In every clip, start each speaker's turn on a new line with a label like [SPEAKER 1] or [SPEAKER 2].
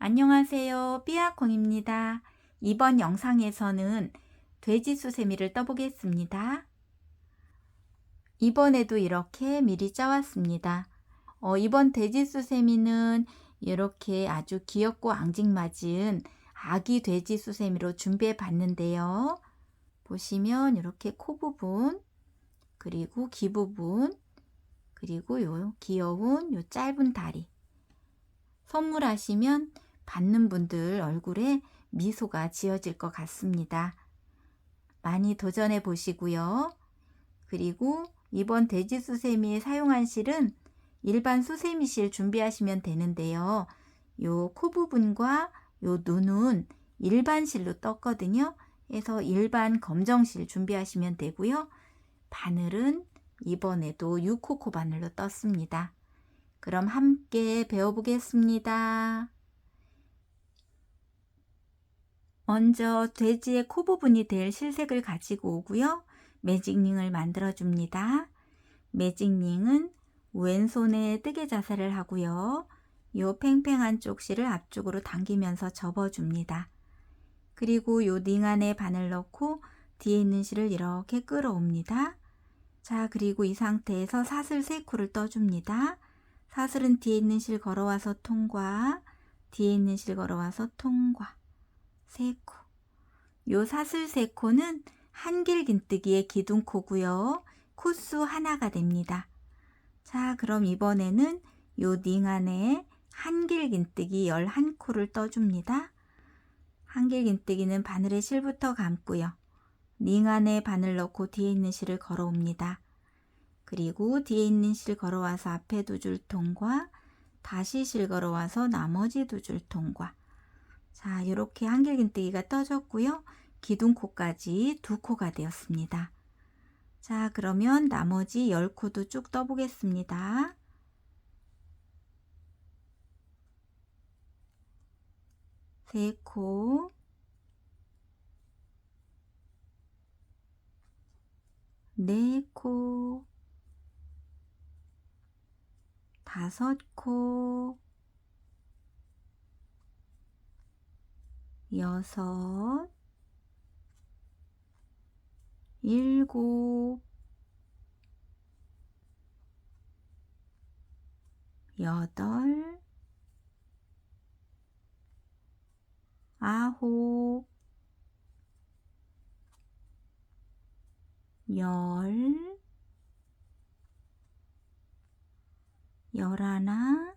[SPEAKER 1] 안녕하세요. 삐아콩입니다. 이번 영상에서는 돼지 수세미를 떠보겠습니다. 이번에도 이렇게 미리 짜왔습니다. 이번 돼지 수세미는 이렇게 아주 귀엽고 앙증맞은 아기 돼지 수세미로 준비해 봤는데요. 보시면 이렇게 코 부분, 그리고 귀 부분, 그리고 요 귀여운 요 짧은 다리. 선물하시면 받는 분들 얼굴에 미소가 지어질 것 같습니다. 많이 도전해 보시고요. 그리고 이번 돼지 수세미에 사용한 실은 일반 수세미 실 준비하시면 되는데요. 요 코 부분과 요 눈은 일반 실로 떴거든요. 그래서 일반 검정실 준비하시면 되고요. 바늘은 이번에도 6코코 바늘로 떴습니다. 그럼 함께 배워보겠습니다. 먼저 돼지의 코 부분이 될 실색을 가지고 오고요. 매직링을 만들어 줍니다. 매직링은 왼손에 뜨개 자세를 하고요. 요 팽팽한 쪽 실을 앞쪽으로 당기면서 접어줍니다. 그리고 요 링 안에 바늘 넣고 뒤에 있는 실을 이렇게 끌어옵니다. 자, 그리고 이 상태에서 사슬 3코를 떠줍니다. 사슬은 뒤에 있는 실 걸어와서 통과, 뒤에 있는 실 걸어와서 통과. 3코. 요 사슬 3코는 한길긴뜨기의 기둥코고요. 코수 하나가 됩니다. 자, 그럼 이번에는 요 링 안에 한길긴뜨기 11코를 떠줍니다. 한길긴뜨기는 바늘의 실부터 감고요. 링 안에 바늘 넣고 뒤에 있는 실을 걸어옵니다. 그리고 뒤에 있는 실 걸어와서 앞에 2줄 통과, 다시 실 걸어와서 나머지 2줄 통과. 자, 이렇게 한길긴뜨기가 떠졌고요. 기둥코까지 2코가 되었습니다. 자, 그러면 나머지 10코도 쭉 떠보겠습니다. 세 코, 네 코, 5코, 6, 7, 8, 9, 10, 11,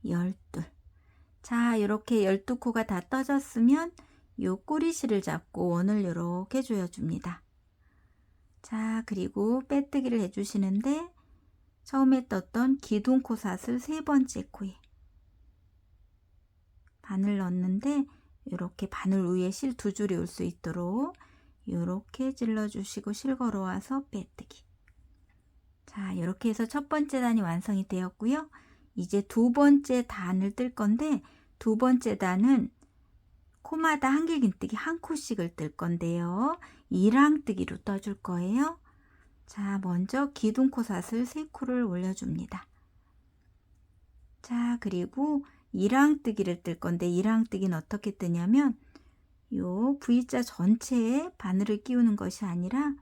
[SPEAKER 1] 12. 자, 이렇게 12코가 다 떠졌으면 요 꼬리실을 잡고 원을 이렇게 조여줍니다. 자, 그리고 빼뜨기를 해주시는데 처음에 떴던 기둥코 사슬 3번째 코에 바늘 넣었는데 이렇게 바늘 위에 실 2줄이 올 수 있도록 이렇게 찔러주시고 실 걸어와서 빼뜨기. 자, 이렇게 해서 첫 번째 단이 완성이 되었고요. 이제 두 번째 단을 뜰 건데 두 번째 단은 코마다 한길긴뜨기 1코씩을 뜰 건데요. 이랑뜨기로 떠줄 거예요. 자, 먼저 기둥코 사슬 3코를 올려줍니다. 자, 그리고 이랑뜨기를 뜰 건데 이랑뜨기는 어떻게 뜨냐면 요 V자 전체에 바늘을 끼우는 것이 아니라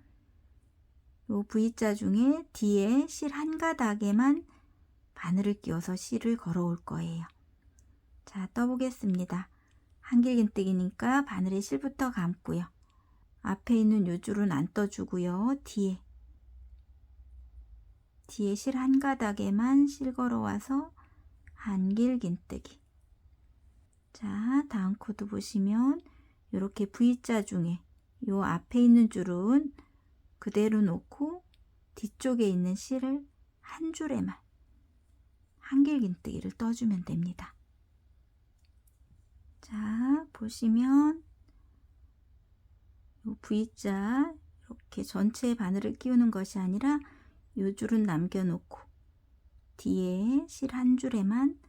[SPEAKER 1] 요 V자 중에 뒤에 실 한 가닥에만 바늘을 끼워서 실을 걸어올 거예요. 자, 떠보겠습니다. 한길긴뜨기니까 바늘의 실부터 감고요. 앞에 있는 요 줄은 안 떠주고요. 뒤에 실 한 가닥에만 실 걸어와서 한길긴뜨기. 자, 다음 코드 보시면 이렇게 V자 중에 요 앞에 있는 줄은 그대로 놓고 뒤쪽에 있는 실을 한 줄에만 한길긴뜨기를 떠주면 됩니다. 자, 보시면 요 V자 이렇게 전체에 바늘을 끼우는 것이 아니라 요 줄은 남겨놓고 뒤에 실 한 줄에만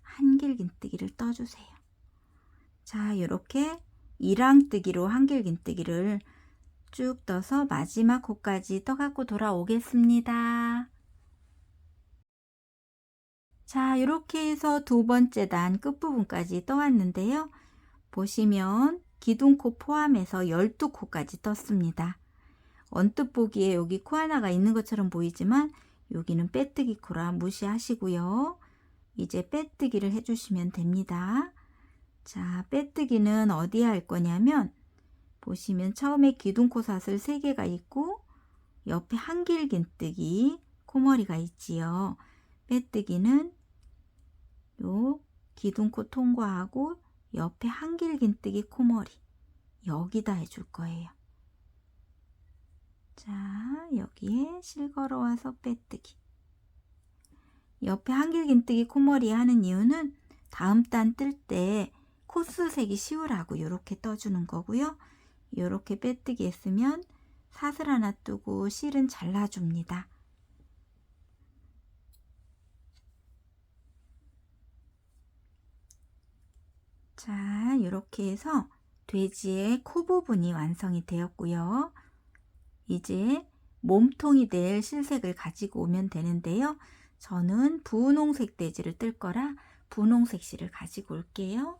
[SPEAKER 1] 한길긴뜨기를 떠주세요. 자, 이렇게 이랑뜨기로 한길긴뜨기를 쭉 떠서 마지막 코까지 떠갖고 돌아오겠습니다. 자, 이렇게 해서 두 번째 단 끝부분까지 떠왔는데요. 보시면 기둥코 포함해서 12코까지 떴습니다. 언뜻 보기에 여기 코 하나가 있는 것처럼 보이지만 여기는 빼뜨기 코라 무시하시고요. 이제 빼뜨기를 해주시면 됩니다. 자, 빼뜨기는 어디에 할 거냐면 보시면 처음에 기둥코 사슬 3개가 있고 옆에 한길긴뜨기 코머리가 있지요. 빼뜨기는 요 기둥코 통과하고 옆에 한길긴뜨기 코머리 여기다 해줄 거예요. 자, 여기에 실걸어 와서 빼뜨기. 옆에 한길긴뜨기 코머리 하는 이유는 다음 단 뜰 때 코스 세기 쉬우라고 이렇게 떠주는 거고요. 이렇게 빼뜨기 했으면 사슬 하나 뜨고 실은 잘라줍니다. 자, 이렇게 해서 돼지의 코 부분이 완성이 되었고요. 이제 몸통이 될 실색을 가지고 오면 되는데요. 저는 분홍색 돼지를 뜰 거라 분홍색 실을 가지고 올게요.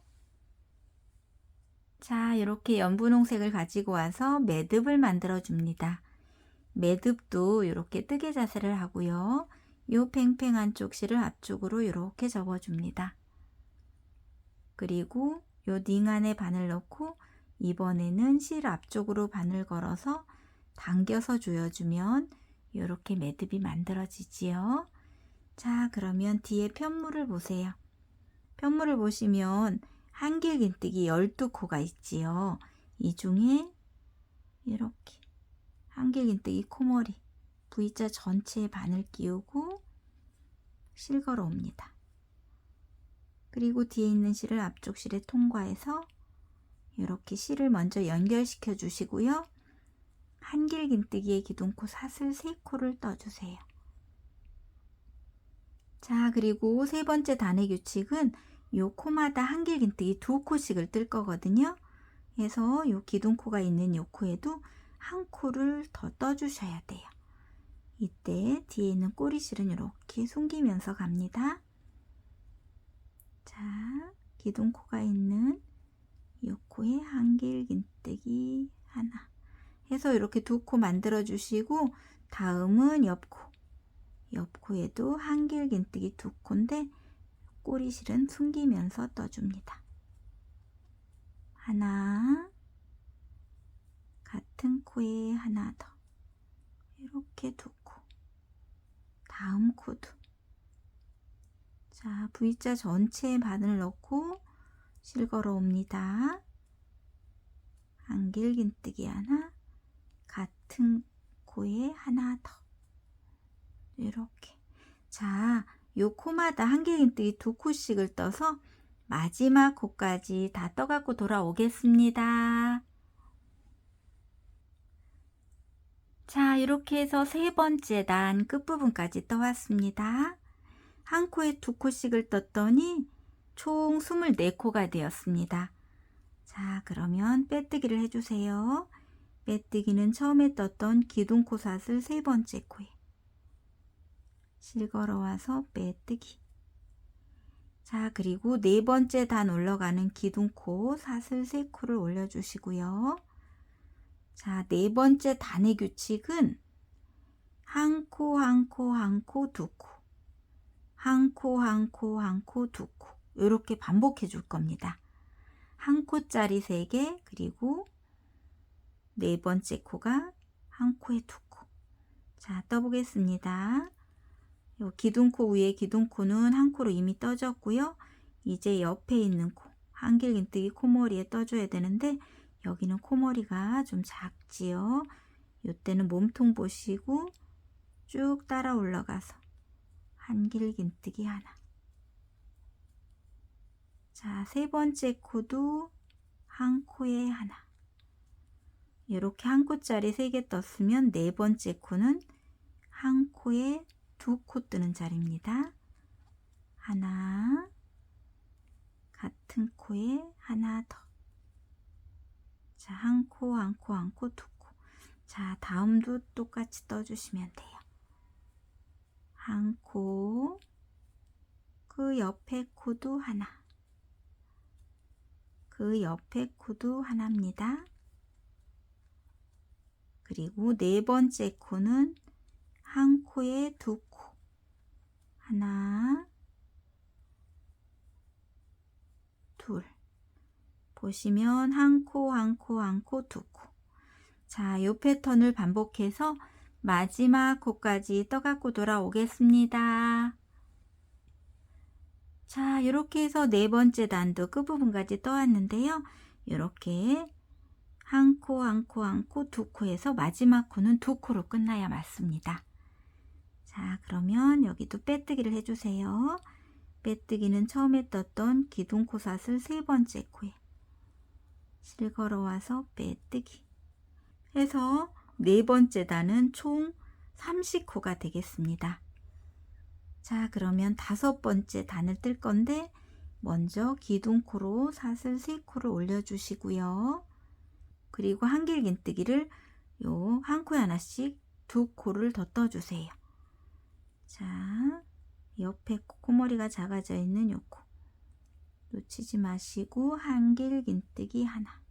[SPEAKER 1] 자, 이렇게 연분홍색을 가지고 와서 매듭을 만들어 줍니다. 매듭도 이렇게 뜨개 자세를 하고요. 요 팽팽한 쪽 실을 앞쪽으로 이렇게 접어줍니다. 그리고 요 닝 안에 바늘 넣고 이번에는 실 앞쪽으로 바늘 걸어서 당겨서 조여주면 이렇게 매듭이 만들어지지요. 자, 그러면 뒤에 편물을 보세요. 편물을 보시면 한길긴뜨기 12코가 있지요. 이 중에 이렇게 한길긴뜨기 코머리 V자 전체에 바늘 끼우고 실 걸어 옵니다. 그리고 뒤에 있는 실을 앞쪽 실에 통과해서 이렇게 실을 먼저 연결시켜 주시고요. 한길긴뜨기의 기둥코 사슬 3코를 떠주세요. 자, 그리고 세 번째 단의 규칙은 요 코마다 한길긴뜨기 2코씩을 뜰 거거든요. 그래서 요 기둥코가 있는 요 코에도 한 코를 더 떠주셔야 돼요. 이때 뒤에 있는 꼬리실은 이렇게 숨기면서 갑니다. 자, 기둥코가 있는 요 코에 한길긴뜨기 하나 해서 이렇게 2코 만들어 주시고 다음은 옆코에도 한길긴뜨기 2코인데 꼬리실은 숨기면서 떠줍니다. 하나, 같은 코에 하나 더, 이렇게 2코, 다음 코도. 자, V자 전체에 바늘 넣고 실 걸어 옵니다. 한길긴뜨기 하나, 같은 코에 하나 더, 이렇게. 자, 요 코마다 한길긴뜨기 2코씩을 떠서 마지막 코까지 다 떠갖고 돌아오겠습니다. 자, 이렇게 해서 세 번째 단 끝부분까지 떠왔습니다. 한 코에 2코씩을 떴더니 총 24코가 되었습니다. 자, 그러면 빼뜨기를 해주세요. 빼뜨기는 처음에 떴던 기둥코 사슬 세 번째 코에 실 걸어와서 빼뜨기. 자, 그리고 네 번째 단 올라가는 기둥코 사슬 3코를 올려주시고요. 자, 네 번째 단의 규칙은 한 코, 한 코, 한 코, 2코, 한 코, 한 코, 한 코, 2코 이렇게 반복해 줄 겁니다. 한 코짜리 3개, 그리고 네 번째 코가 한 코에 2코. 자, 떠보겠습니다. 요 기둥코 위에 기둥코는 한 코로 이미 떠졌고요. 이제 옆에 있는 코, 한길긴뜨기 코머리에 떠줘야 되는데 여기는 코머리가 좀 작지요. 이때는 몸통 보시고 쭉 따라 올라가서 한길긴뜨기 하나. 자, 세 번째 코도 한 코에 하나. 이렇게 한 코짜리 3개 떴으면 네 번째 코는 한 코에 2코 뜨는 자리입니다. 하나, 같은 코에 하나 더. 자, 한 코, 한 코, 한 코, 2코. 자, 다음도 똑같이 떠주시면 돼요. 한 코, 그 옆에 코도 하나, 그 옆에 코도 하나입니다. 그리고 네 번째 코는 한 코에 두 코, 하나, 둘. 보시면 한 코, 한 코, 한 코, 두 코. 자, 이 패턴을 반복해서 마지막 코까지 떠갖고 돌아오겠습니다. 자, 이렇게 해서 네 번째 단도 끝부분까지 떠왔는데요. 이렇게 한 코, 한 코, 한 코, 두 코에서 마지막 코는 두 코로 끝나야 맞습니다. 자, 그러면 여기도 빼뜨기를 해주세요. 빼뜨기는 처음에 떴던 기둥코사슬 세 번째 코에 실 걸어와서 빼뜨기 해서 네 번째 단은 총 30코가 되겠습니다. 자, 그러면 다섯 번째 단을 뜰 건데 먼저 기둥코로 사슬 3코를 올려주시고요. 그리고 한길긴뜨기를 요 한 코에 하나씩 두 코를 더 떠주세요. 자, 옆에 코머리가 작아져 있는 요 코 놓치지 마시고 한길긴뜨기 하나,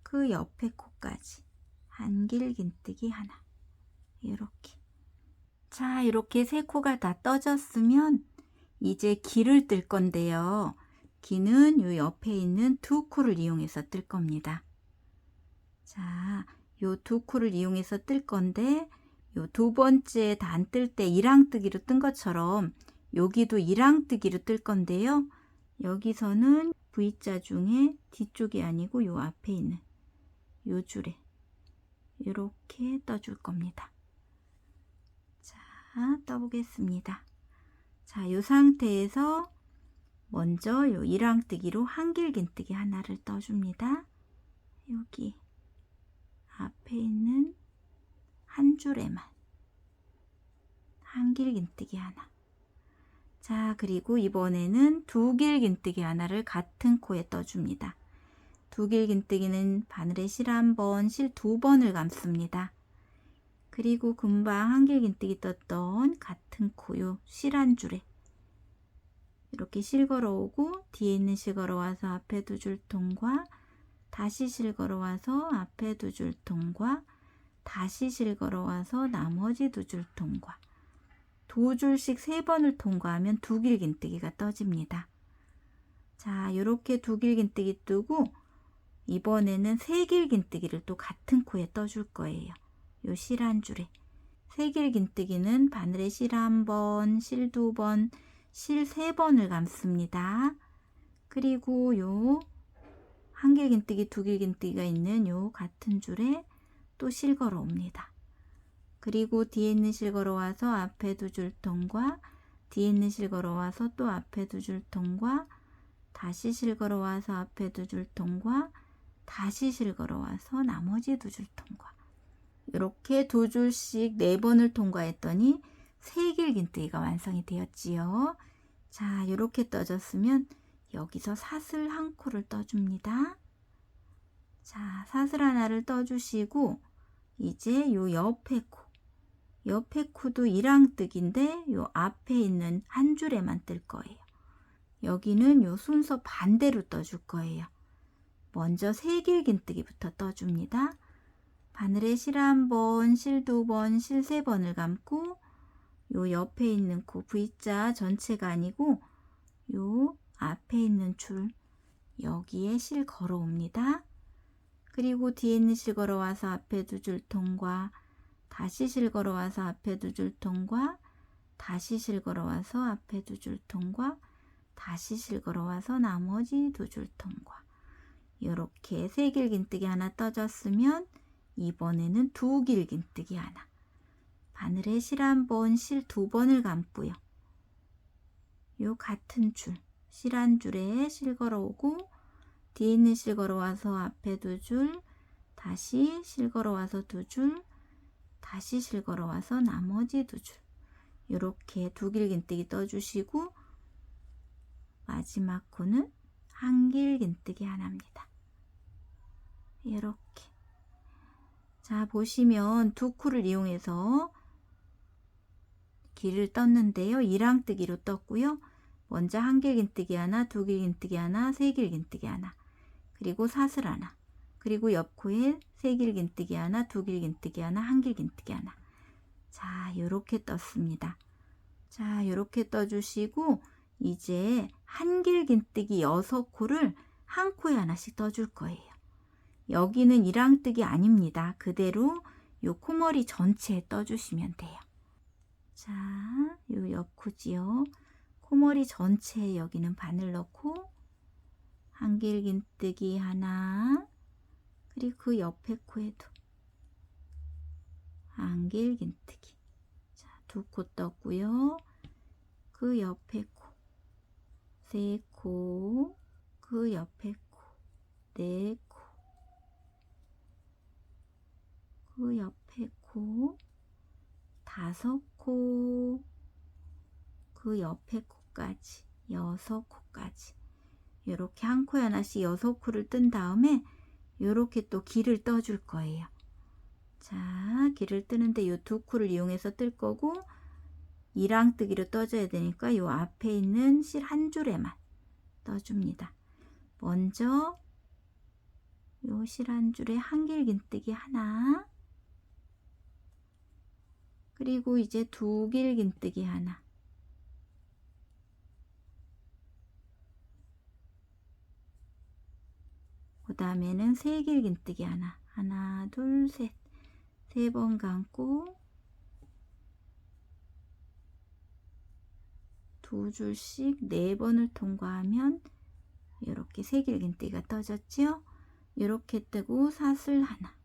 [SPEAKER 1] 그 옆에 코까지 한길긴뜨기 하나, 이렇게. 자, 이렇게 세 코가 다 떠졌으면 이제 기를 뜰 건데요. 기는 요 옆에 있는 두 코를 이용해서 뜰 겁니다. 자, 요 두 코를 이용해서 뜰 건데 요 두 번째 단 뜰 때 이랑뜨기로 뜬 것처럼 여기도 이랑뜨기로 뜰 건데요. 여기서는 V자 중에 뒤쪽이 아니고 요 앞에 있는 요 줄에 이렇게 떠줄 겁니다. 자, 떠보겠습니다. 자, 요 상태에서 먼저 요 이랑뜨기로 한길긴뜨기 하나를 떠줍니다. 여기 앞에 있는 한 줄에만 한길긴뜨기 하나. 자, 그리고 이번에는 두길긴뜨기 하나를 같은 코에 떠줍니다. 두길긴뜨기는 바늘에 실 한 번, 실 두 번을 감습니다. 그리고 금방 한길긴뜨기 떴던 같은 코요 실 한 줄에 이렇게 실 걸어오고 뒤에 있는 실 걸어와서 앞에 두 줄 통과, 다시 실 걸어와서 앞에 두 줄 통과, 다시 실 걸어와서 나머지 두 줄 통과. 두 줄씩 세 번을 통과하면 두길긴뜨기가 떠집니다. 자, 이렇게 두길긴뜨기 뜨고 이번에는 세길긴뜨기를 또 같은 코에 떠줄 거예요. 요 실 한 줄에. 세길긴뜨기는 바늘에 실 한 번, 실 두 번, 실 세 번을 감습니다. 그리고 요 한길긴뜨기, 두길긴뜨기가 있는 요 같은 줄에 또 실 걸어 옵니다. 그리고 뒤에 있는 실 걸어와서 앞에 두 줄 통과, 뒤에 있는 실 걸어와서 또 앞에 두 줄 통과, 다시 실 걸어와서 앞에 두 줄 통과, 다시 실 걸어와서 나머지 두 줄 통과. 이렇게 두 줄씩 네 번을 통과했더니 세길긴뜨기가 완성이 되었지요. 자, 이렇게 떠졌으면 여기서 사슬 한 코를 떠줍니다. 자, 사슬 하나를 떠주시고 이제 요 옆에 코도 이랑뜨기인데 요 앞에 있는 한 줄에만 뜰 거예요. 여기는 요 순서 반대로 떠줄 거예요. 먼저 세길긴뜨기부터 떠줍니다. 바늘에 실 한 번, 실 두 번, 실 세 번을 감고 요 옆에 있는 코 V자 전체가 아니고 요 앞에 있는 줄 여기에 실 걸어 옵니다. 그리고 뒤에 있는 실 걸어와서 앞에 두 줄 통과, 다시 실 걸어와서 앞에 두 줄 통과, 다시 실 걸어와서 앞에 두 줄 통과, 다시 실 걸어와서 나머지 두 줄 통과. 이렇게 세길긴뜨기 하나 떠졌으면 이번에는 두길긴뜨기 하나. 바늘에 실 한 번, 실 두 번을 감고요. 요 같은 줄, 실 한 줄에 실 걸어오고 뒤에 있는 실 걸어와서 앞에 두 줄, 다시 실 걸어와서 두 줄, 다시 실 걸어와서 나머지 두 줄. 이렇게 두길긴뜨기 떠주시고 마지막 코는 한길긴뜨기 하나입니다. 이렇게. 자, 보시면 두 코를 이용해서 길을 떴는데요. 1랑뜨기로 떴고요. 먼저 한 길긴뜨기 하나, 두 길긴뜨기 하나, 세 길긴뜨기 하나, 그리고 사슬 하나, 그리고 옆 코에 세 길긴뜨기 하나, 두 길긴뜨기 하나, 한 길긴뜨기 하나. 자, 요렇게 떴습니다. 자, 요렇게 떠주시고 이제 한 길긴뜨기 6코를 한 코에 하나씩 떠줄 거예요. 여기는 1랑뜨기 아닙니다. 그대로 요 코머리 전체에 떠주시면 돼요. 자, 요 옆 코지요. 코머리 전체에 여기는 바늘 넣고 한 길긴뜨기 하나, 그리고 그 옆에 코에도 한 길긴뜨기. 자, 2코 떴고요. 그 옆에 코, 3코, 그 옆에 코, 4코, 그 옆에 코, 5코, 그 옆에 코까지 6코까지. 이렇게 한 코에 하나씩 6코를 뜬 다음에 이렇게 또 길을 떠줄 거예요. 자, 길을 뜨는데 이 2코를 이용해서 뜰 거고 2랑뜨기로 떠줘야 되니까 이 앞에 있는 실 한 줄에만 떠줍니다. 먼저 이 실 한 줄에 한 길긴뜨기 하나, 그리고 이제 두 길긴뜨기 하나, 그 다음에는 세 길긴뜨기 하나, 하나, 둘, 셋, 3번 감고 2줄씩 4번을 통과하면 이렇게 세 길긴뜨기가 떠졌죠. 이렇게 뜨고 사슬 하나,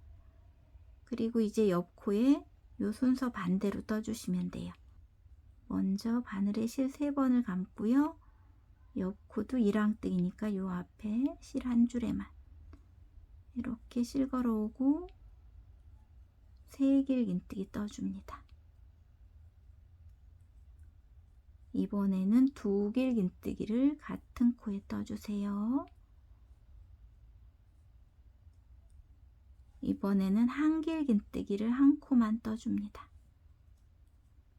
[SPEAKER 1] 그리고 이제 옆 코에 요 순서 반대로 떠주시면 돼요. 먼저 바늘에 실 3번을 감고요. 옆 코도 1랑뜨기니까 요 앞에 실 한 줄에만 이렇게 실 걸어오고 세 길긴뜨기 떠줍니다. 이번에는 두 길긴뜨기를 같은 코에 떠주세요. 이번에는 한 길긴뜨기를 한 코만 떠줍니다.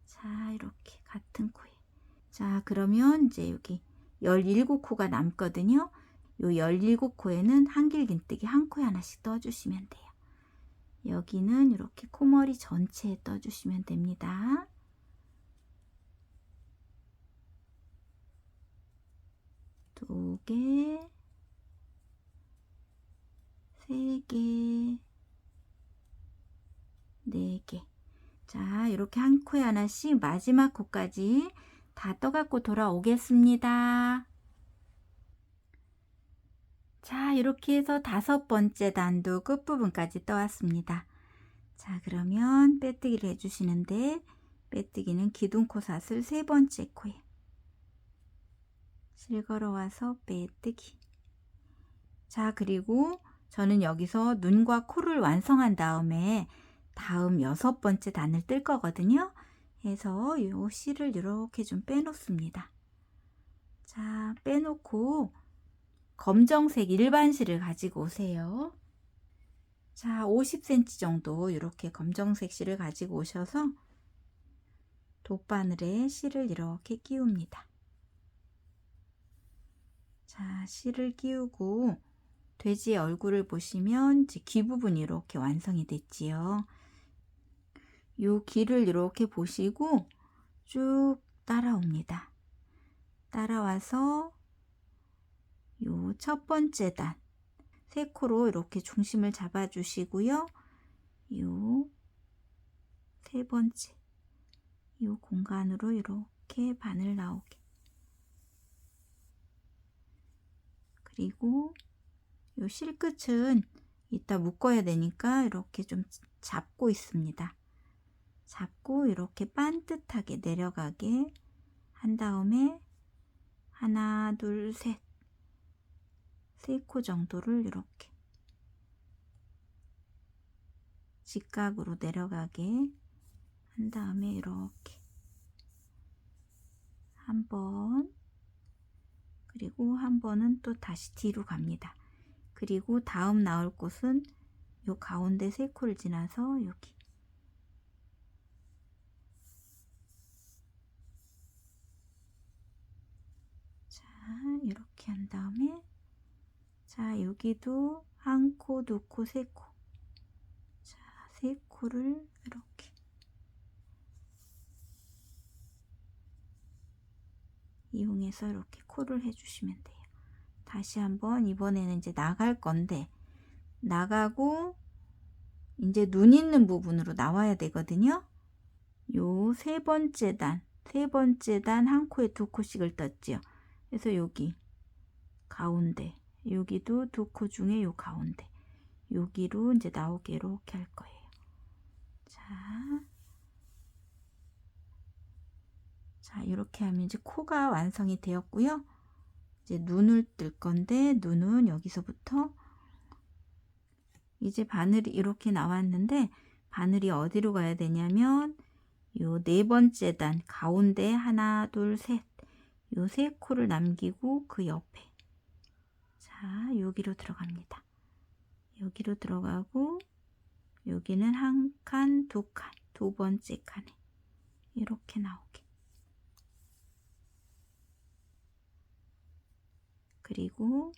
[SPEAKER 1] 자, 이렇게 같은 코에. 자, 그러면 이제 여기 17코가 남거든요. 요 17코에는 한 길긴뜨기 한 코에 하나씩 떠주시면 돼요. 여기는 이렇게 코머리 전체에 떠주시면 됩니다. 두 개, 세 개, 네 개. 자, 이렇게 한 코에 하나씩 마지막 코까지 다 떠갖고 돌아오겠습니다. 자, 이렇게 해서 5번째 단도 끝부분까지 떠왔습니다. 자, 그러면 빼뜨기를 해주시는데 빼뜨기는 기둥코 사슬 3번째 코에 실 걸어와서 빼뜨기. 자, 그리고 저는 여기서 눈과 코를 완성한 다음에 다음 6번째 단을 뜰 거거든요. 해서 이 실을 이렇게 좀 빼놓습니다. 자, 빼놓고 검정색 일반 실을 가지고 오세요. 자, 50cm 정도 이렇게 검정색 실을 가지고 오셔서 돗바늘에 실을 이렇게 끼웁니다. 자, 실을 끼우고 돼지의 얼굴을 보시면 이제 귀 부분이 이렇게 완성이 됐지요. 요 길을 이렇게 보시고 쭉 따라옵니다. 따라와서 요 첫 번째 단 3코로 이렇게 중심을 잡아 주시고요. 요 세 번째 요 공간으로 이렇게 바늘 나오게, 그리고 요 실끝은 이따 묶어야 되니까 이렇게 좀 잡고 있습니다. 잡고 이렇게 반듯하게 내려가게 한 다음에 하나, 둘, 셋, 3코 정도를 이렇게 직각으로 내려가게 한 다음에 이렇게 한 번, 그리고 한 번은 또 다시 뒤로 갑니다. 그리고 다음 나올 곳은 요 가운데 3코를 지나서 여기 다음에 자 여기도 한 코, 두 코, 세 코. 자, 세 코를 이렇게 이용해서 이렇게 코를 해주시면 돼요. 다시 한번 이번에는 이제 나갈 건데 나가고 이제 눈 있는 부분으로 나와야 되거든요. 요 세 번째 단 한 코에 두 코씩을 떴지요. 그래서 여기 가운데 여기도 두 코 중에 요 가운데 여기로 이제 나오게 이렇게 할 거예요. 자 이렇게 하면 이제 코가 완성이 되었고요. 이제 눈을 뜰 건데 눈은 여기서부터 이제 바늘이 이렇게 나왔는데 바늘이 어디로 가야 되냐면 요 네 번째 단 가운데 하나 둘 셋 요 세 코를 남기고 그 옆에 자 여기로 들어갑니다. 여기로 들어가고 여기는 한 칸, 두 칸, 두 번째 칸에 이렇게 나오게. 그리고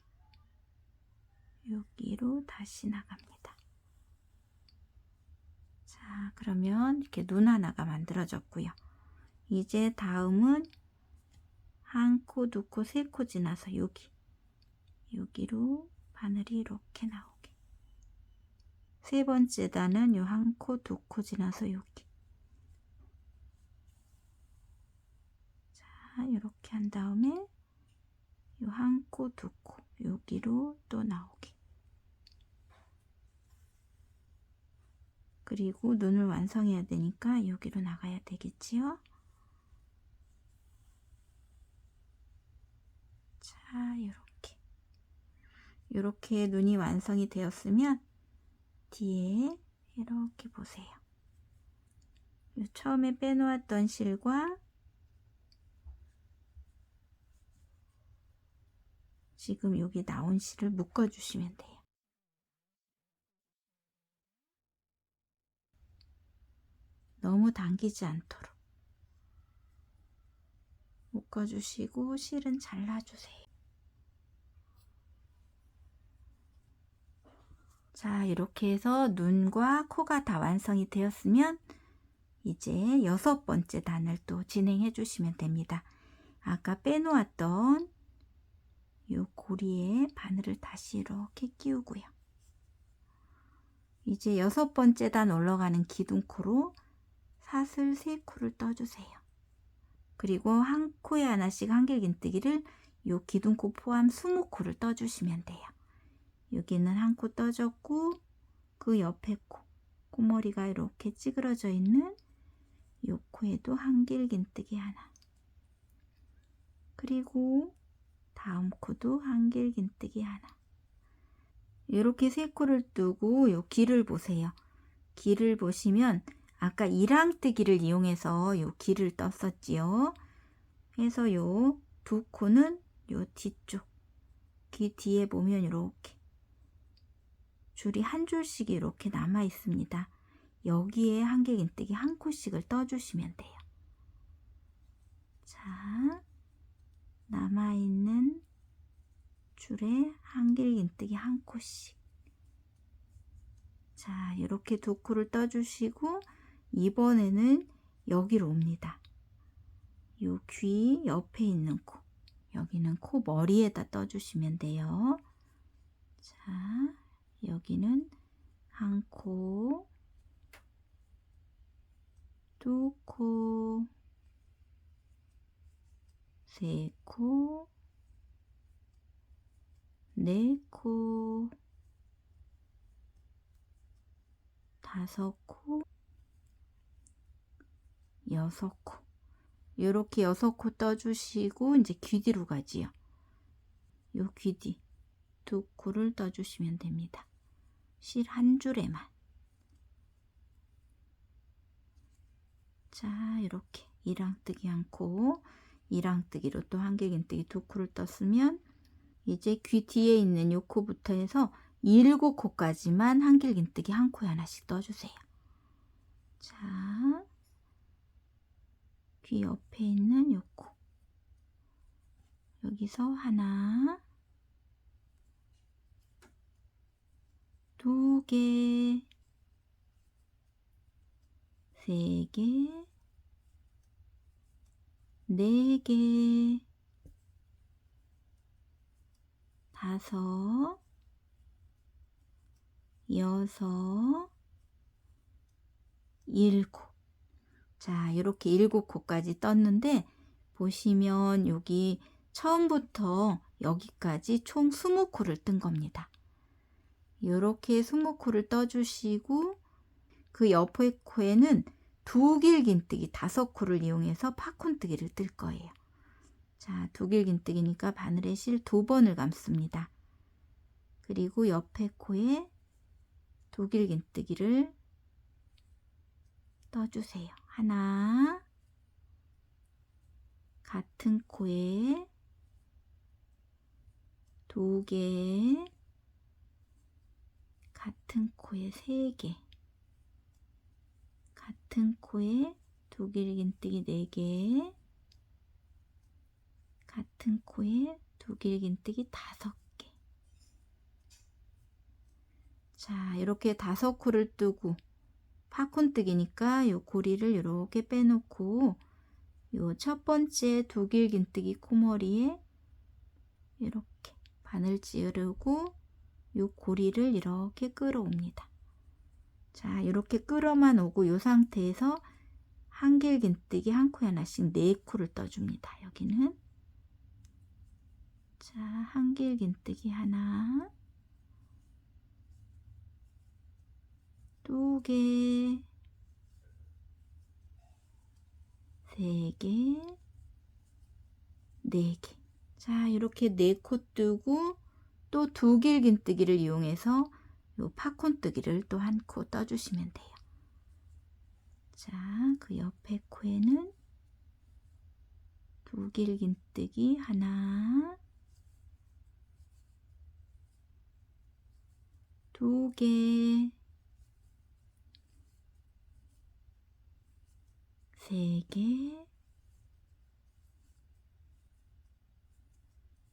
[SPEAKER 1] 여기로 다시 나갑니다. 자, 그러면 이렇게 눈 하나가 만들어졌고요. 이제 다음은 한 코, 두 코, 세 코 지나서 여기로 바늘이 이렇게 나오게. 세 번째 단은 요 한 코, 두 코 지나서 여기. 자, 이렇게 한 다음에 요 한 코, 두 코 여기로 또 나오게. 그리고 눈을 완성해야 되니까 여기로 나가야 되겠지요. 자, 이렇게 눈이 완성이 되었으면 뒤에 이렇게 보세요. 처음에 빼놓았던 실과 지금 여기 나온 실을 묶어 주시면 돼요. 너무 당기지 않도록 묶어 주시고 실은 잘라 주세요. 자, 이렇게 해서 눈과 코가 다 완성이 되었으면 이제 여섯 번째 단을 또 진행해 주시면 됩니다. 아까 빼놓았던 요 고리에 바늘을 다시 이렇게 끼우고요. 이제 여섯 번째 단 올라가는 기둥코로 사슬 3코를 떠주세요. 그리고 한 코에 하나씩 한길긴뜨기를 요 기둥코 포함 20코를 떠주시면 돼요. 여기는 한 코 떠줬고 그 옆에 코머리가 이렇게 찌그러져 있는 요 코에도 한길긴뜨기 하나. 그리고 다음 코도 한길긴뜨기 하나. 이렇게 3코를 뜨고 요 길을 보세요. 길을 보시면 아까 이랑뜨기를 이용해서 요 길을 떴었지요. 그래서 요 두 코는 요 뒤쪽 귀 뒤에 보면 이렇게 줄이 한 줄씩 이렇게 남아 있습니다. 여기에 한길긴뜨기 한 코씩을 떠주시면 돼요. 자, 남아있는 줄에 한길긴뜨기 한 코씩. 자, 이렇게 두 코를 떠주시고 이번에는 여기로 옵니다. 요 귀 옆에 있는 코, 여기는 코 머리에다 떠주시면 돼요. 자, 여기는 한 코, 두 코, 세 코, 네 코, 다섯 코, 여섯 코. 이렇게 6코 떠주시고 이제 귀 뒤로 가지요. 요 귀 뒤 두 코를 떠주시면 됩니다. 실 한 줄에만. 자, 이렇게 이랑뜨기 한 코, 이랑뜨기로 또 한길긴뜨기 두 코를 떴으면 이제 귀 뒤에 있는 요 코부터 해서 7코까지만 한길긴뜨기 한 코에 하나씩 떠주세요. 자, 귀 옆에 있는 요 코. 여기서 하나, 2개, 3개, 4개, 5, 6, 7. 자, 이렇게 7코까지 떴는데 보시면 여기 처음부터 여기까지 총 20코를 뜬 겁니다. 이렇게 20코를 떠주시고 그 옆에 코에는 두길긴뜨기 5코를 이용해서 팝콘뜨기를 뜰 거예요. 자, 두길긴뜨기니까 바늘에 실 2번을 감습니다. 그리고 옆에 코에 두길긴뜨기를 떠주세요. 하나, 같은 코에 2개, 같은 코에 3개, 같은 코에 두길긴뜨기 4개, 같은 코에 두길긴뜨기 5개. 자, 이렇게 5코를 뜨고 팝콘뜨기니까 요 고리를 이렇게 빼놓고 요 첫 번째 두길긴뜨기 코머리에 이렇게 바늘 찌르고 요 고리를 이렇게 끌어옵니다. 자, 이렇게 끌어만 오고 요 상태에서 한길긴뜨기 한 코에 하나씩 4코를 떠줍니다. 여기는 자, 한길긴뜨기 하나, 2개, 3개, 4개. 자, 이렇게 4코 뜨고 또 두길긴뜨기를 이용해서 요 팝콘뜨기를 또 1코 떠주시면 돼요. 자, 그 옆에 코에는 두길긴뜨기 하나, 2개, 3개,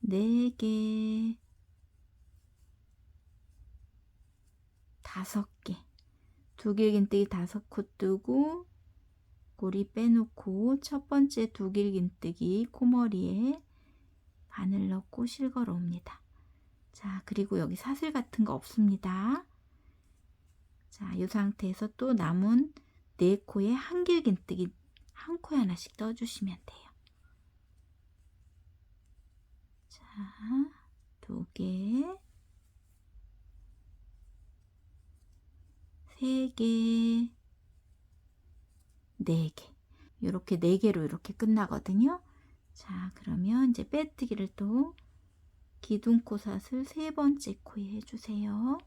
[SPEAKER 1] 4개, 5개. 두길긴뜨기 5코 뜨고 고리 빼놓고 첫 번째 두길긴뜨기 코머리에 바늘 넣고 실걸어 옵니다. 자, 그리고 여기 사슬 같은 거 없습니다. 자, 이 상태에서 또 남은 4코에 한길긴뜨기 한 코에 하나씩 떠주시면 돼요. 자, 2개, 3개, 4개. 이렇게 4개로 이렇게 끝나거든요. 자, 그러면 이제 빼뜨기를 또 기둥코 사슬 3번째 코에 해주세요.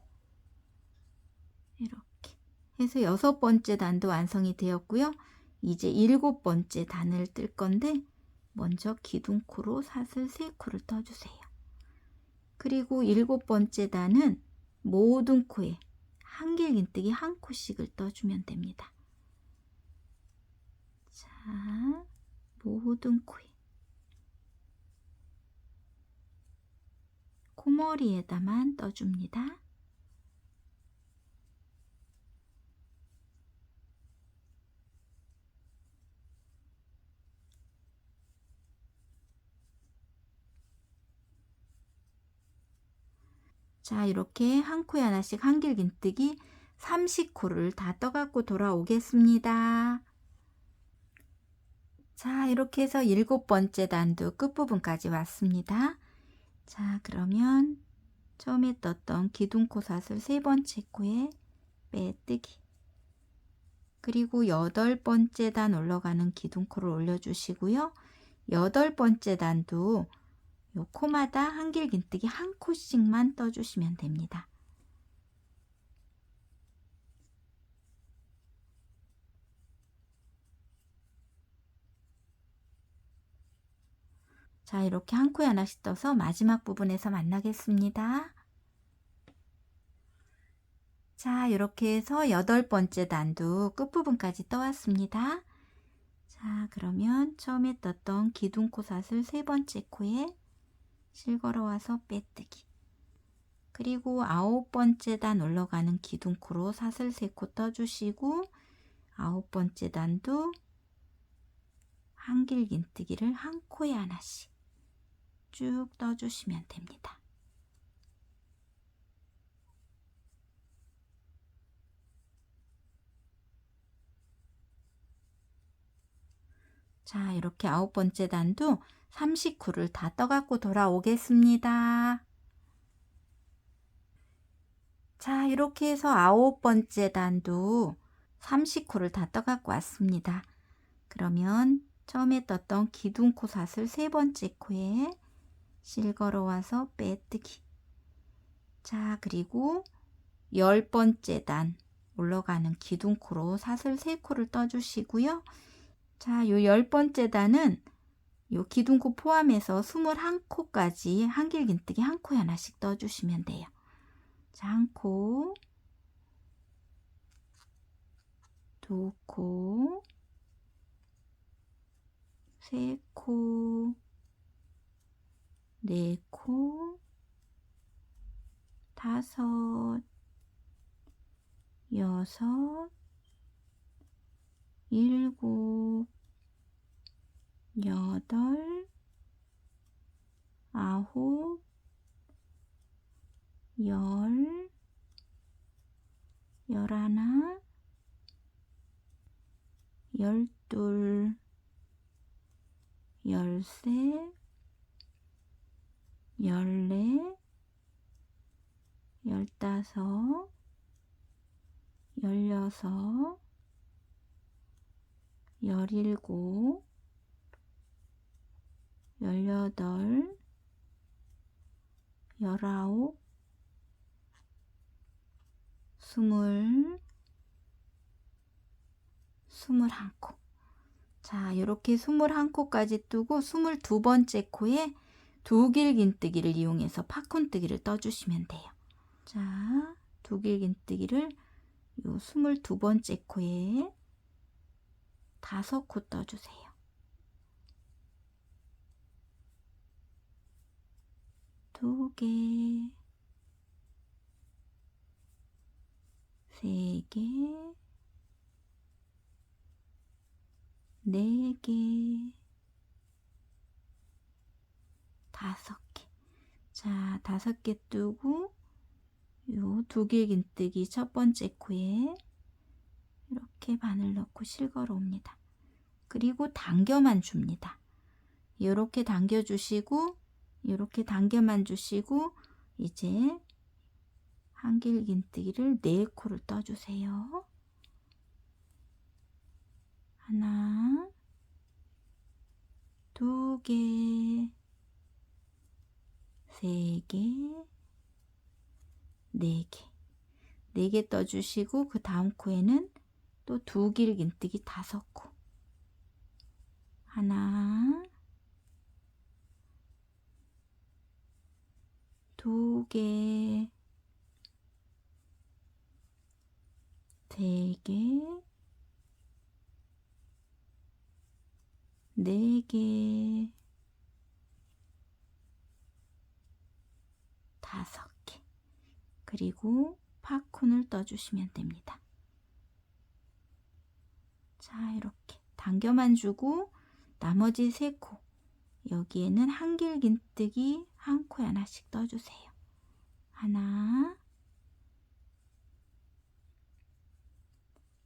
[SPEAKER 1] 이렇게 해서 6번째 단도 완성이 되었고요. 이제 7번째 단을 뜰 건데 먼저 기둥코로 사슬 3코를 떠주세요. 그리고 7번째 단은 모든 코에 한길긴뜨기 한 코씩을 떠주면 됩니다. 자, 모든 코에 코머리에다만 떠줍니다. 자, 이렇게 한 코에 하나씩 한길긴뜨기 30코를 다 떠갖고 돌아오겠습니다. 자, 이렇게 해서 7번째 단도 끝부분까지 왔습니다. 자, 그러면 처음에 떴던 기둥코 사슬 3번째 코에 빼뜨기, 그리고 8번째 단 올라가는 기둥코를 올려주시고요. 8번째 단도 요 코마다 한길긴뜨기 한 코씩만 떠주시면 됩니다. 자, 이렇게 한 코에 하나씩 떠서 마지막 부분에서 만나겠습니다. 자, 이렇게 해서 8번째 단도 끝부분까지 떠왔습니다. 자, 그러면 처음에 떴던 기둥코 사슬 3번째 코에 실걸어 와서 빼뜨기, 그리고 9번째 단 올라가는 기둥코로 사슬 3코 떠주시고 9번째 단도 한길긴뜨기를 한 코에 하나씩 쭉 떠주시면 됩니다. 자, 이렇게 9번째 단도 39를 다 떠갖고 돌아오겠습니다. 자, 이렇게 해서 9번째 단도 39를 다 떠갖고 왔습니다. 그러면 처음에 떴던 기둥코 사슬 3번째 코에 실 걸어와서 빼뜨기. 자, 그리고 10번째 단 올라가는 기둥코로 사슬 3코를 떠주시고요. 자, 요 10번째 단은 요 기둥코 포함해서 21코까지 한길긴뜨기 한 코에 하나씩 떠주시면 돼요. 자, 한 코, 두 코, 세 코, 네 코, 다섯, 여섯, 일곱, 여덟, 아홉, 열, 열하나, 열둘, 열셋, 열넷, 열다섯, 열여섯, 열일곱, 열여덟, 열아홉, 스물, 21코. 자, 이렇게 21코까지 뜨고 22번째 코에 두길긴뜨기를 이용해서 팝콘뜨기를 떠주시면 돼요. 자, 두길긴뜨기를 요 22번째 코에 5코 떠주세요. 두 개, 세 개, 네 개, 5개. 자, 5개 뜨고 요 두길긴뜨기 첫 번째 코에 이렇게 바늘 넣고 실 걸어 옵니다. 그리고 당겨만 줍니다. 이렇게 당겨 주시고 이렇게 당겨만 주시고 이제 한길긴뜨기를 4코를 떠주세요. 하나, 두 개, 세 개, 네 개. 4개 떠주시고 그 다음 코에는 또 두길긴뜨기 5코. 하나, 두 개, 세 개, 네 개, 5개. 그리고 팝콘을 떠주시면 됩니다. 자, 이렇게 당겨만 주고 나머지 3코 여기에는 한길긴뜨기 한 코에 하나씩 떠주세요. 하나,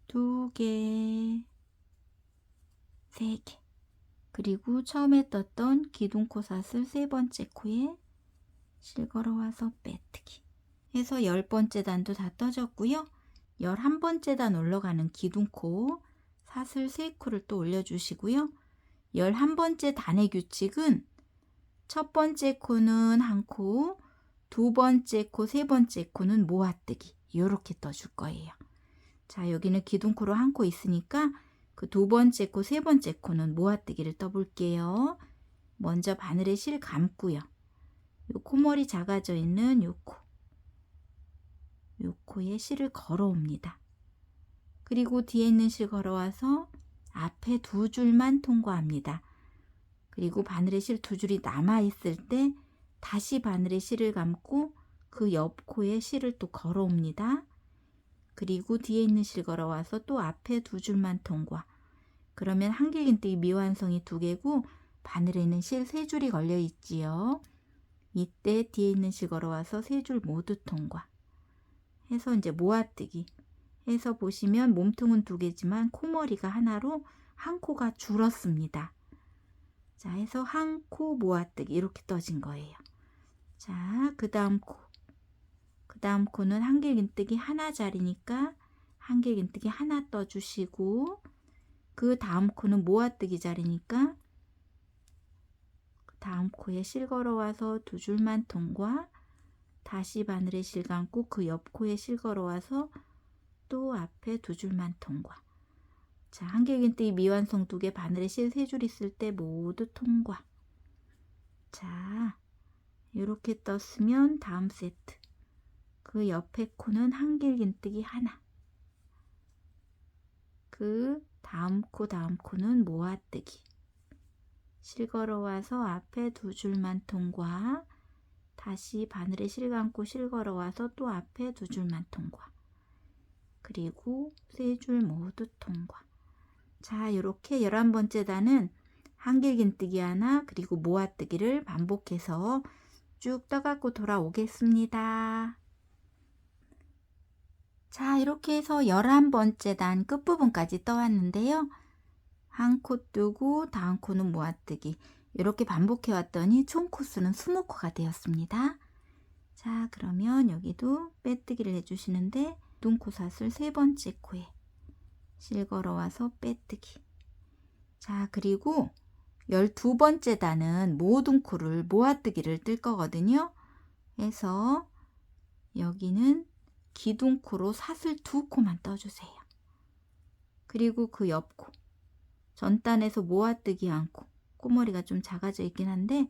[SPEAKER 1] 두 개, 세 개. 그리고 처음에 떴던 기둥코 사슬 3번째 코에 실 걸어와서 빼뜨기 해서 10번째 단도 다 떠졌고요. 11번째 단 올라가는 기둥코 사슬 3코를 또 올려주시고요. 11번째 단의 규칙은 첫 번째 코는 한 코, 두 번째 코, 세 번째 코는 모아뜨기 이렇게 떠줄 거예요. 자, 여기는 기둥코로 한 코 있으니까 그 두 번째 코, 세 번째 코는 모아뜨기를 떠볼게요. 먼저 바늘에 실 감고요. 요 코머리 작아져 있는 요 코에 실을 걸어옵니다. 그리고 뒤에 있는 실 걸어와서 앞에 2줄만 통과합니다. 그리고 바늘에 실 2줄이 남아 있을 때 다시 바늘에 실을 감고 그 옆 코에 실을 또 걸어옵니다. 그리고 뒤에 있는 실 걸어와서 또 앞에 두 줄만 통과. 그러면 한길긴뜨기 미완성이 2개고 바늘에 있는 실 3줄이 걸려 있지요. 이때 뒤에 있는 실 걸어와서 3줄 모두 통과 해서 이제 모아뜨기 해서 보시면 몸통은 2개지만 코머리가 하나로 한 코가 줄었습니다. 자, 해서 한 코 모아뜨기 이렇게 떠진 거예요. 자, 그 다음 코. 그 다음 코는 한길긴뜨기 하나짜리니까 한길긴뜨기 하나 떠주시고, 그 다음 코는 모아뜨기 자리니까 그 다음 코에 실 걸어와서 2줄만 통과, 다시 바늘에 실 감고 그 옆 코에 실 걸어와서 또 앞에 2줄만 통과. 자, 한길긴뜨기 미완성 2개, 바늘에 실 3줄 있을 때 모두 통과. 자, 이렇게 떴으면 다음 세트. 그 옆에 코는 한길긴뜨기 하나. 그 다음 코는 모아뜨기. 실 걸어와서 앞에 2줄만 통과. 다시 바늘에 실 감고 실 걸어와서 또 앞에 2줄만 통과. 그리고 3줄 모두 통과. 자, 이렇게 11번째 단은 한길긴뜨기 하나 그리고 모아뜨기를 반복해서 쭉 떠갖고 돌아오겠습니다. 자, 이렇게 해서 11번째 단 끝부분까지 떠왔는데요. 한 코 뜨고 다음 코는 모아뜨기 이렇게 반복해 왔더니 총 코수는 20코가 되었습니다. 자, 그러면 여기도 빼뜨기를 해주시는데 눈코사슬 3번째 코에 실 걸어와서 빼뜨기. 자, 그리고 12번째 단은 모든 코를 모아뜨기를 뜰 거거든요. 그래서 여기는 기둥코로 사슬 2코만 떠주세요. 그리고 그 옆코 전단에서 모아뜨기 한 코, 꼬머리가 좀 작아져 있긴 한데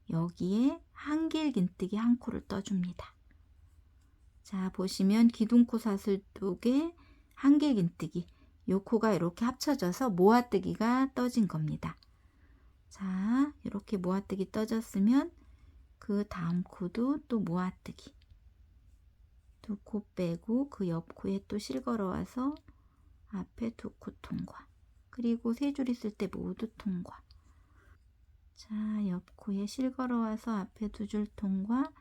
[SPEAKER 1] 여기에 한길긴뜨기 한 코를 떠줍니다. 자, 보시면 기둥코 사슬 2개, 한길긴뜨기, 요 코가 이렇게 합쳐져서 모아뜨기가 떠진 겁니다. 자, 이렇게 모아뜨기 떠졌으면 그 다음 코도 또 모아뜨기 2코 빼고 그 옆 코에 또 실 걸어와서 앞에 2코 통과. 그리고 3줄 있을 때 모두 통과. 자, 옆 코에 실 걸어와서 앞에 2줄 통과.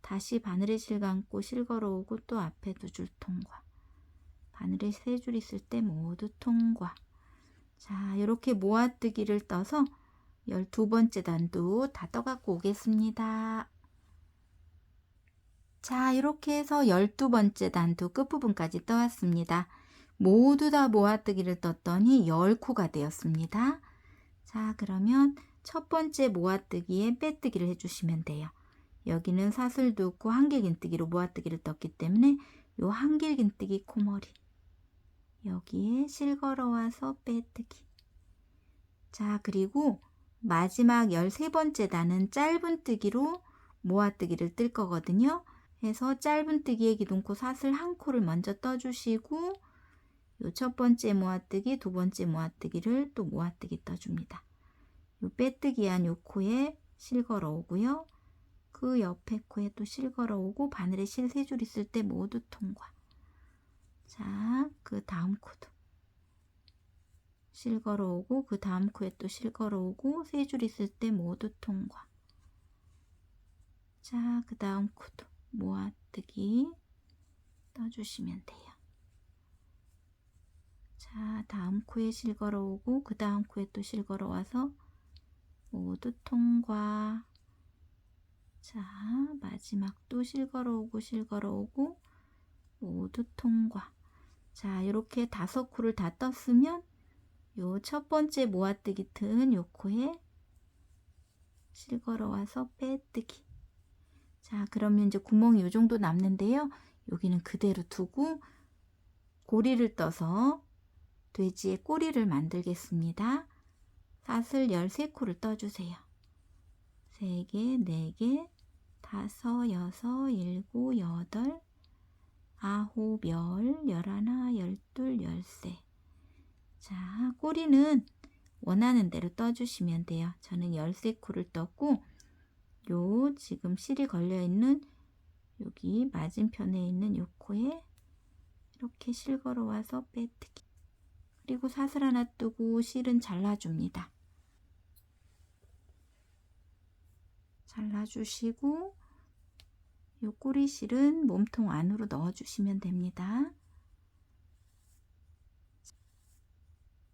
[SPEAKER 1] 다시 바늘에 실 감고 실 걸어오고 또 앞에 2줄 통과. 바늘에 3줄 있을 때 모두 통과. 자, 이렇게 모아뜨기를 떠서 12번째 단도 다 떠갖고 오겠습니다. 자, 이렇게 해서 12번째 단도 끝부분까지 떠왔습니다. 모두 다 모아뜨기를 떴더니 10코가 되었습니다. 자, 그러면 첫 번째 모아뜨기에 빼뜨기를 해주시면 돼요. 여기는 사슬 2코 한길긴뜨기로 모아뜨기를 떴기 때문에 요 한길긴뜨기 코머리 여기에 실 걸어와서 빼뜨기. 자, 그리고 마지막 13번째 단은 짧은뜨기로 모아뜨기를 뜰 거거든요. 해서 짧은뜨기의 기둥코 사슬 1코를 먼저 떠주시고 요 첫 번째 모아뜨기, 두 번째 모아뜨기를 또 모아뜨기 떠줍니다. 요 빼뜨기한 요 코에 실 걸어오고요. 그 옆에 코에 또 실 걸어오고 바늘에 실 3줄 있을 때 모두 통과. 자, 그 다음 코도 실 걸어오고 그 다음 코에 또 실 걸어오고 3줄 있을 때 모두 통과. 자, 그 다음 코도 모아뜨기 떠주시면 돼요. 자, 다음 코에 실 걸어오고 그 다음 코에 또 실 걸어와서 모두 통과. 자, 마지막 또 실 걸어오고 실 걸어오고 모두 통과. 자, 이렇게 5코를 다 떴으면 요 첫 번째 모아뜨기 튼 요 코에 실 걸어와서 빼뜨기. 자, 그러면 이제 구멍이 요 정도 남는데요. 여기는 그대로 두고 고리를 떠서 돼지의 꼬리를 만들겠습니다. 사슬 13코를 떠주세요. 3개, 4개, 5, 6, 7, 8, 9, 10, 11, 12, 13. 자, 꼬리는 원하는 대로 떠주시면 돼요. 저는 13코를 떴고 요 지금 실이 걸려있는 여기 맞은편에 있는 요 코에 이렇게 실 걸어와서 빼뜨기. 그리고 사슬 하나 뜨고 실은 잘라줍니다. 잘라주시고 요 꼬리실은 몸통 안으로 넣어주시면 됩니다.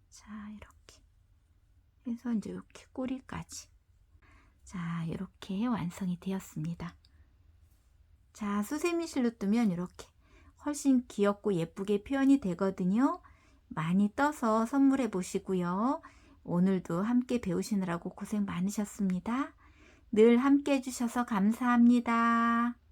[SPEAKER 1] 자, 이렇게 해서 이제 이렇게 꼬리까지. 자, 이렇게 완성이 되었습니다. 자, 수세미실로 뜨면 이렇게 훨씬 귀엽고 예쁘게 표현이 되거든요. 많이 떠서 선물해 보시고요. 오늘도 함께 배우시느라고 고생 많으셨습니다. 늘 함께 해주셔서 감사합니다.